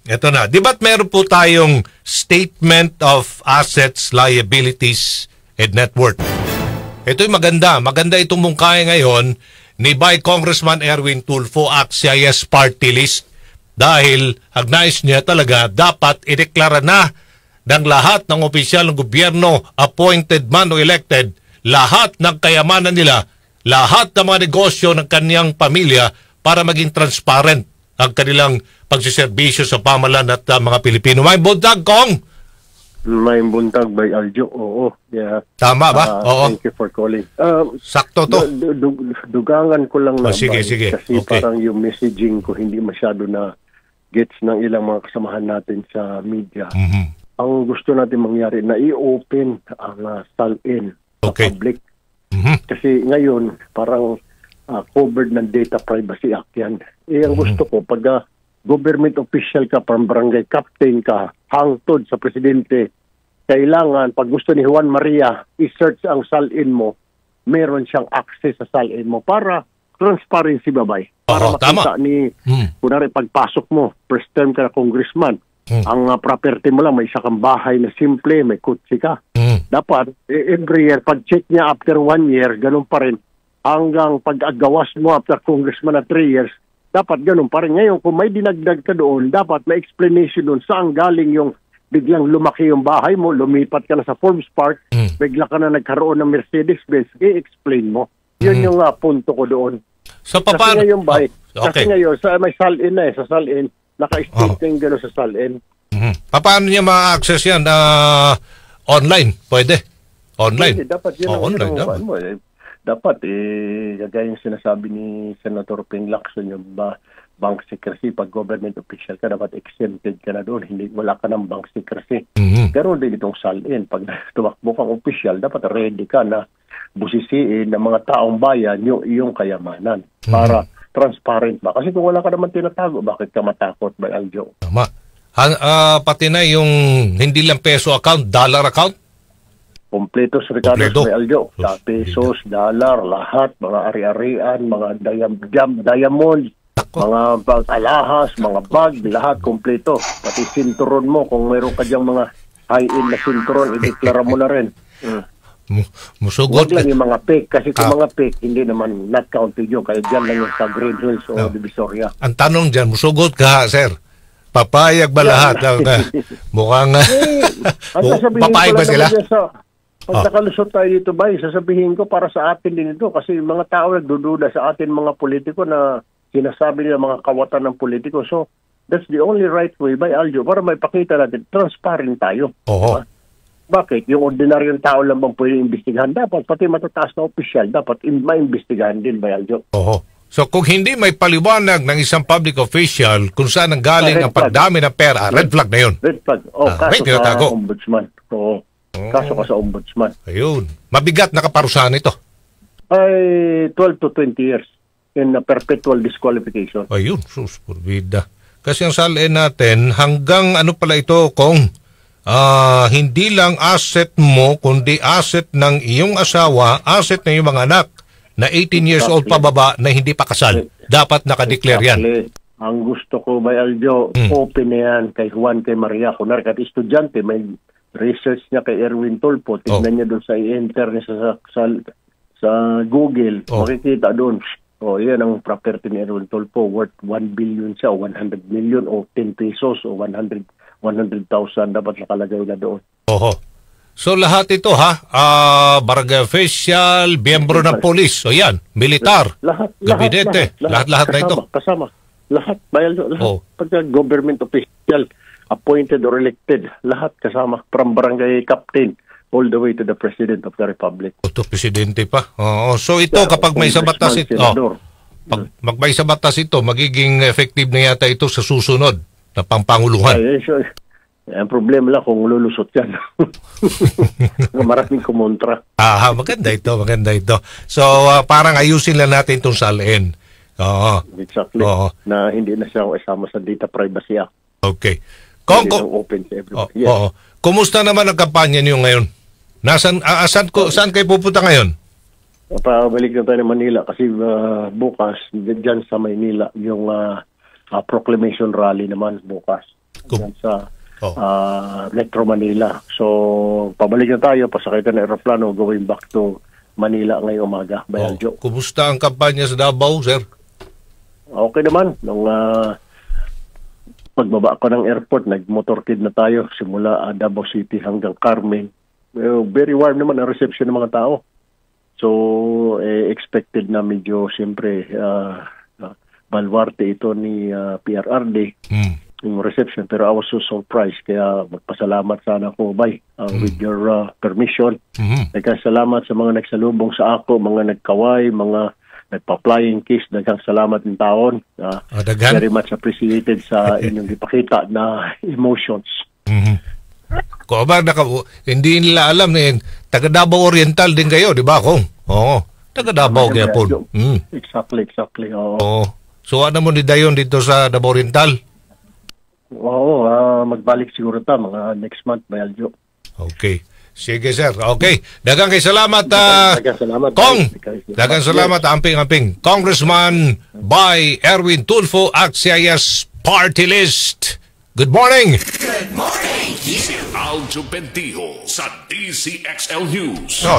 Ito na. Di ba't meron po tayong Statement of Assets, Liabilities, and Net Worth? Ito'y maganda. Maganda itong mungkahi ngayon ni by Congressman Erwin Tulfo, ACT-CIS Party List. Dahil agnais niya talaga dapat ideklara na ng lahat ng opisyal ng gobyerno, appointed man o elected, lahat ng kayamanan nila, lahat ng mga negosyo ng kanyang pamilya para maging transparent ang kanilang pagsiservisyo sa pamalan at mga Pilipino. May buntag, Kong? May buntag by Aljo, oo. Yeah. Tama ba? Oo. Thank you for calling. Sakto to. Dugangan ko lang na. Sige. Kasi okay. Parang yung messaging ko hindi masyado na gets ng ilang mga kasamahan natin sa media. Mm-hmm. Ang gusto natin mangyari na i-open ang SALN sa public. Mm-hmm. Kasi ngayon, parang covered ng Data Privacy Act yan. Ang gusto ko, pag government official ka, parang barangay captain ka, hangtod sa presidente, kailangan, pag gusto ni Juan Maria, i-search ang SALN mo, meron siyang access sa SALN mo para transparency, babay. Para makita ni, kunwari pagpasok mo, first term ka na congressman, ang property mo lang, may isa kang bahay na simple, may kutsi ka. Dapat, every year, pag-check niya after 1 year, ganun pa rin, hanggang pag-agawas mo after congressman na 3 years, dapat ganun pa rin. Ngayon, kung may dinagdag ka doon, dapat may explanation doon saan galing yung biglang lumaki yung bahay mo, lumipat ka na sa Forbes Park, bigla ka na nagkaroon ng Mercedes-Benz, i-explain mo. Yun yung punto ko doon. So, kasi ngayon, kasi ngayon, may SALN na sa SALN, naka-state na yung gano'n sa SALN. Paano niya ma-access yan? Online? Pwede? Online? Pwede, dapat yun. Online, dapat, gagaya yung sinasabi ni Senator Ping Lacson, yung bank secrecy, pag government official ka, dapat exempted ka na doon. Hindi, wala ka ng bank secrecy. Pero din itong SALN, pag tumakbo kang official, dapat ready ka na busisiin ng mga taong bayan yung iyong kayamanan para transparent ba. Kasi kung wala ka naman tinatago, bakit ka matakot by Aljo? Tama. Pati na yung hindi lang peso account, dollar account? Kompleto sa Ricardo by Aljo. Pesos, dollar, lahat, mga ari-arian, mga diamond, mga alahas, mga bag, lahat kompleto. Pati sinturon mo, kung mayroon ka diyang mga high-end na sinturon, ideklara mo na rin. Musugot. Huwag lang yung mga fake. Kasi kung mga fake, hindi naman not counted yun. Kaya dyan lang yung sa Green Hills o Divisoria. Ang tanong dyan, musugot ka, sir? Papayag ba lahat? Mukhang papayag ba sila? Pag nakalusot tayo dito ba, sasabihin ko para sa atin din ito. Kasi mga tao nagdududa sa atin mga politiko na sinasabi nila mga kawatan ng politiko. So, that's the only right way by Aljo para may pakita natin, transparent tayo. Oo. Bakit? Yung ordinaryong tao lang bang pwede imbestigahan? Dapat, pati matataas na opisyal, dapat maimbestigahan din by Aljo. Oo. So kung hindi may paliwanag ng isang public official kung saan ang galing ang pagdami ng pera, red flag na yun. Red flag. Kaso sa ombudsman. Oo. Kaso ka sa ombudsman. Ayun. Mabigat na kaparusahan ito. Ay 12 to 20 years in a perpetual disqualification. Ayun. Sus, purbida. Kasi ang SALN natin, hanggang ano pala ito, Kong? Hindi lang asset mo, kundi asset ng iyong asawa, asset ng iyong mga anak na 18 years old pababa na hindi pa kasal. Dapat nakadeclare yan. Ang gusto ko by Aljo, open na yan kay Juan, kay Maria. Kunwari, kahit estudyante, may research niya kay Erwin Tulfo. Tignan niya doon sa i-enter niya sa Google. Makikita doon. Yan ang property ni Erwin Tulfo. Worth 1 billion siya o 100 million o 10 pesos o 100,000 dapat nakalagay na doon. Oho. So lahat ito barangay official, miyembro ng polis, o yan, militar, gabinete, lahat na ito. Kasama. Lahat, lahat. Pagka government official, appointed or elected, lahat kasama. From barangay captain all the way to the President of the Republic. Ito, Presidente pa. So ito, kapag may sabatas ito, pag may sabatas ito, magiging effective na yata ito sa susunod na pampanguluhan. Ang problema lang kung lulusot yan. Maraming kumontra. Maganda ito. So, parang ayusin lang natin itong SALN. Exactly. Na hindi na siya isama sa Data Privacy Act. Okay. Open to everybody. Yes. Kumusta naman ang kampanya niyo ngayon? Saan kayo pupunta ngayon? Pabalik na tayo ng Manila kasi bukas, dyan sa Maynila, yung proclamation rally naman bukas. yan sa Oh. Metro Manila. So, pabalik na tayo, pasakay ka ng aeroplano, going back to Manila ngayong umaga. Bayaljo. Kumusta ang kampanya sa Davao, sir? Okay naman. Nung pagbaba ko ng airport, nag-motorcade na tayo simula Davao City hanggang Carmen. Very warm naman ang reception ng mga tao. So, expected na medyo, siyempre, balwarte ito ni PRRD. Yung reception, pero I was so surprised, kaya magpasalamat sana ako, Bay, with your permission. Nagkasalamat sa mga nagsalubong sa ako, mga nagkaway, mga nagpa-flying kiss, daghang salamat ng taon. Daghan? Very much appreciated sa inyong ipakita na emotions. Kung ba, hindi nila alam, taga Davao Oriental din kayo, di ba, Kong? Oo, taga Davao kaya po. Exactly. Oo. So, ano mo ni Dayon dito sa Davao Oriental? Oo, magbalik siguro mga next month, Bayaljo. Okay. Sige, sir. Okay. Dagang kay salamat, Dagang salamat, Kong. Bay. Dagang salamat, amping-amping. Congressman by Erwin Tulfo, AXIS Party List. Good morning. Good morning. Si Aljo Bendijo sa DCXL News. Oh,